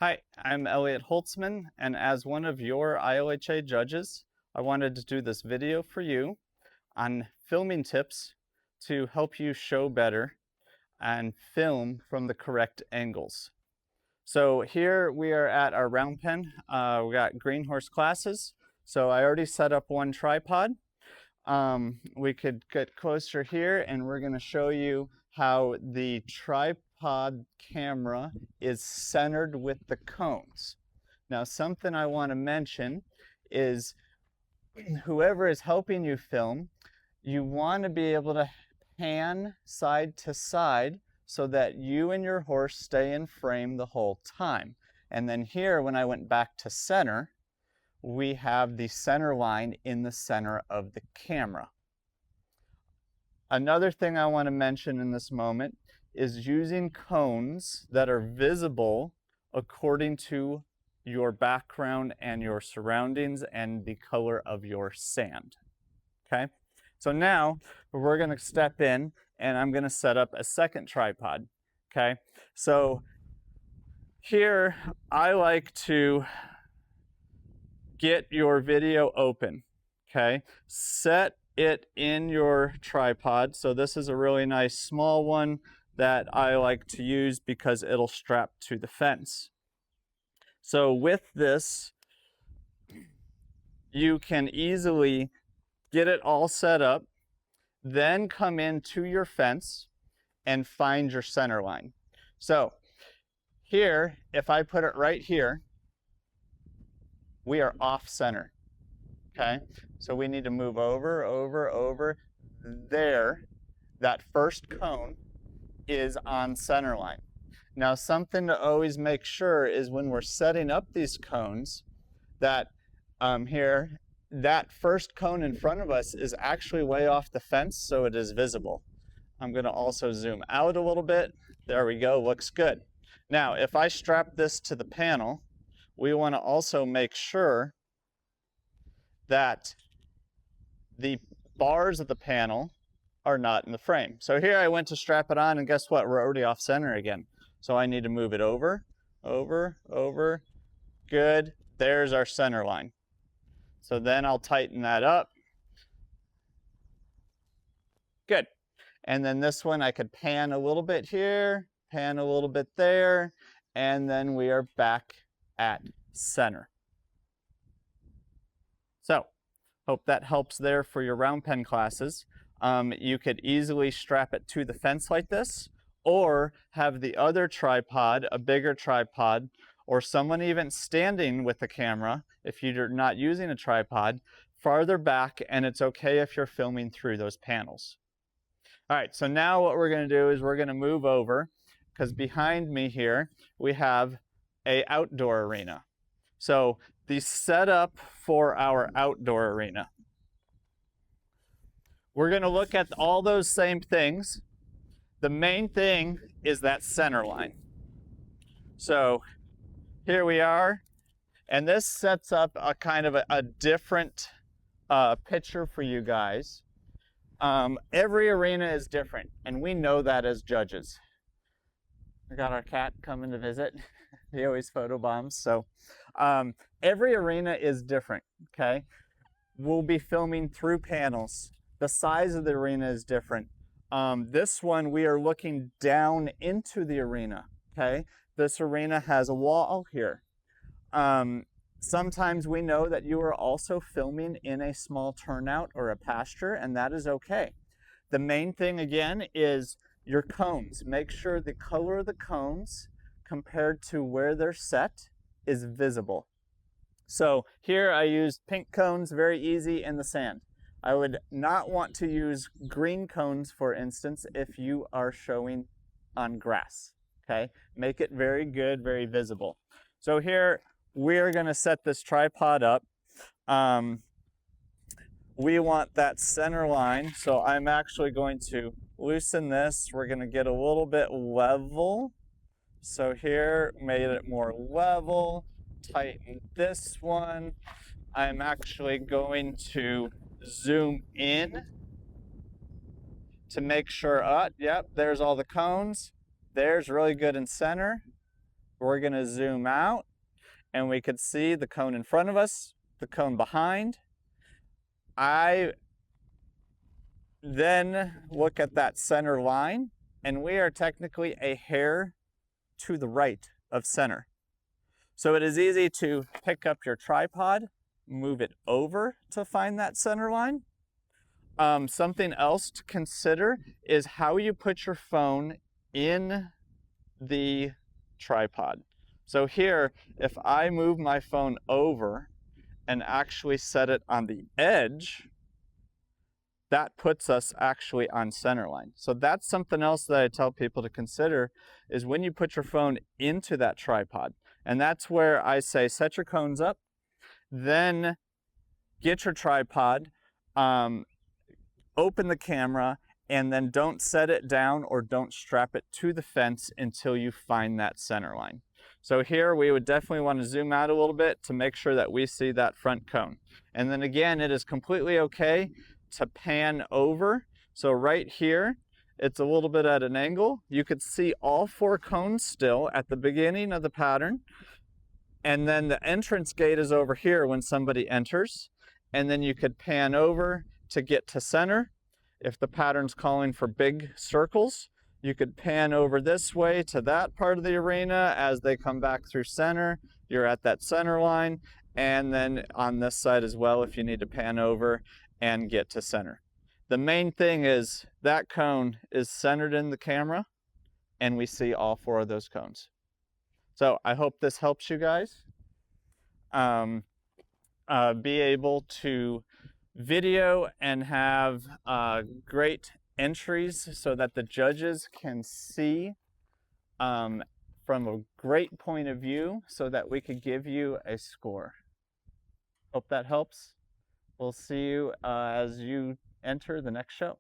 Hi, I'm Elliot Holtzman, and as one of your ILHA judges, I wanted to do this video for you on filming tips to help you show better and film from the correct angles. So here we are at our round pen. We got green horse classes. So I already set up one tripod. We could get closer here and we're going to show you how the tripod camera is centered with the cones. Now, something I want to mention is whoever is helping you film, you want to be able to pan side to side so that you and your horse stay in frame the whole time. And then here, when I went back to center, we have the center line in the center of the camera. Another thing I want to mention in this moment is using cones that are visible according to your background and your surroundings and the color of your sand. Okay, so now we're going to step in and I'm going to set up a second tripod. Okay, so here I like to get your video open. Okay, set it in your tripod. So this is a really nice small one that I like to use because it'll strap to the fence. So with this, you can easily get it all set up, then come into your fence and find your center line. So here, if I put it right here, we are off center. Okay, so we need to move over. There, that first cone is on center line. Now, something to always make sure is when we're setting up these cones that here, that first cone in front of us is actually way off the fence, so it is visible. I'm going to also zoom out a little bit. There we go, looks good. Now, if I strap this to the panel, we want to also make sure that the bars of the panel are not in the frame. So here I went to strap it on, and guess what? We're already off center again. So I need to move it over. Good. There's our center line. So then I'll tighten that up. Good. And then this one I could pan a little bit here, pan a little bit there, and then we are back at center. So, hope that helps there for your round pen classes. You could easily strap it to the fence like this, or have the other tripod, a bigger tripod, or someone even standing with the camera, if you're not using a tripod, farther back, and it's okay if you're filming through those panels. All right, so now what we're going to do is we're going to move over, because behind me here we have an outdoor arena. So the setup for our outdoor arena. We're going to look at all those same things. The main thing is that center line. So here we are, and this sets up a kind of a different picture for you guys. Every arena is different, and we know that as judges. We got our cat coming to visit. He always photobombs. So every arena is different, okay? We'll be filming through panels. The size of the arena is different. This one, we are looking down into the arena, okay? This arena has a wall here. Sometimes we know that you are also filming in a small turnout or a pasture, and that is okay. The main thing, again, is your cones. Make sure the color of the cones compared to where they're set is visible. So here I used pink cones, very easy, in the sand. I would not want to use green cones, for instance, if you are showing on grass, okay? Make it very good, very visible. So here we're going to set this tripod up. We want that center line, so I'm actually going to loosen this. We're going to get a little bit level. So here, made it more level. Tighten this one. I'm actually going to zoom in to make sure, yep, there's all the cones. There's really good in center. we're going to zoom out, and we could see the cone in front of us, the cone behind. I then look at that center line, and we are technically a hair to the right of center. So it is easy to pick up your tripod, move it over to find that center line. Something else to consider is how you put your phone in the tripod. So here, if I move my phone over and actually set it on the edge, that puts us actually on center line. So that's something else that I tell people to consider is when you put your phone into that tripod. And that's where I say set your cones up, then get your tripod, open the camera, and then don't set it down or don't strap it to the fence until you find that center line. So here we would definitely want to zoom out a little bit to make sure that we see that front cone. And then again, it is completely okay to pan over. So right here, it's a little bit at an angle. You could see all 4 cones still at the beginning of the pattern. And then the entrance gate is over here when somebody enters. And then you could pan over to get to center. If the pattern's calling for big circles, you could pan over this way to that part of the arena. As they come back through center, you're at that center line. And then on this side as well, if you need to pan over and get to center. The main thing is that cone is centered in the camera, and we see all 4 of those cones. So I hope this helps you guys be able to video and have great entries so that the judges can see from a great point of view so that we could give you a score. Hope that helps. We'll see you as you enter the next show.